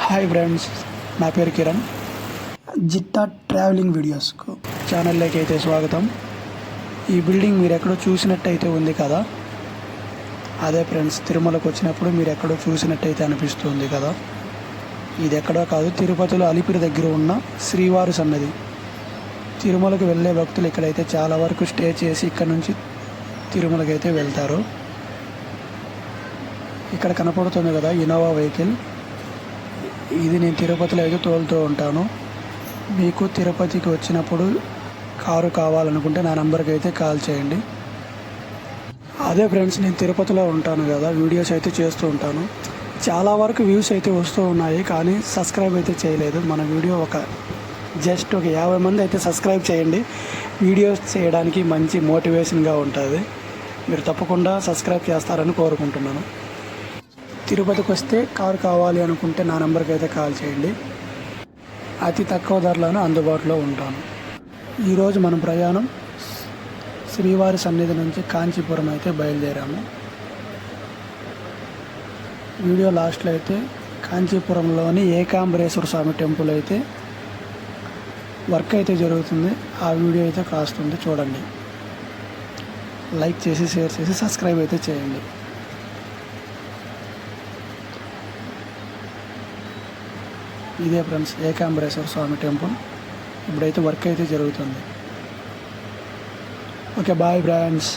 Hi friends, నా పేరు Kiran. Jitta travelling వీడియోస్కు ఛానల్లోకి అయితే స్వాగతం. ఈ బిల్డింగ్ మీరు ఎక్కడో చూసినట్టయితే ఉంది కదా, అదే ఫ్రెండ్స్ తిరుమలకు వచ్చినప్పుడు మీరు ఎక్కడో చూసినట్టయితే అనిపిస్తుంది కదా. ఇది ఎక్కడో కాదు, తిరుపతిలో అలిపిరి దగ్గర ఉన్న శ్రీవారి సన్నది. తిరుమలకు వెళ్ళే భక్తులు ఇక్కడైతే చాలా వరకు స్టే చేసి ఇక్కడ నుంచి తిరుమలకి అయితే వెళ్తారు. ఇక్కడ కనపడుతుంది కదా ఇన్నోవా వెహికల్, ఇది నేను తిరుపతిలో అయితే తోలుతూ ఉంటాను. మీకు తిరుపతికి వచ్చినప్పుడు కారు కావాలనుకుంటే నా నెంబర్కి అయితే కాల్ చేయండి. అదే ఫ్రెండ్స్, నేను తిరుపతిలో ఉంటాను కదా, వీడియోస్ అయితే చేస్తూ ఉంటాను. చాలా వరకు వ్యూస్ అయితే వస్తూ ఉన్నాయి, కానీ సబ్స్క్రైబ్ అయితే చేయలేదు. మన వీడియో జస్ట్ ఒక 50 మంది అయితే సబ్స్క్రైబ్ చేయండి. వీడియోస్ చేయడానికి మంచి మోటివేషన్గా ఉంటుంది. మీరు తప్పకుండా సబ్స్క్రైబ్ చేస్తారని కోరుకుంటున్నాను. తిరుపతికి వస్తే కారు కావాలి అనుకుంటే నా నెంబర్కి అయితే కాల్ చేయండి. అతి తక్కువ ధరలోనే అందుబాటులో ఉంటాను. ఈరోజు మనం ప్రయాణం శ్రీవారి సన్నిధి నుంచి కాంచీపురం అయితే బయలుదేరాము. వీడియో లాస్ట్లో అయితే కాంచీపురంలోని ఏకాంబరేశ్వర స్వామి టెంపుల్ అయితే వర్క్ అయితే జరుగుతుంది. ఆ వీడియో అయితే కాస్తుంది, చూడండి. లైక్ చేసి, షేర్ చేసి, సబ్స్క్రైబ్ అయితే చేయండి. ఇదే ఫ్రెండ్స్ ఏకాంబరేశ్వర స్వామి టెంపుల్. ఇప్పుడైతే వర్క్ అయితే జరుగుతుంది. Okay, bye friends.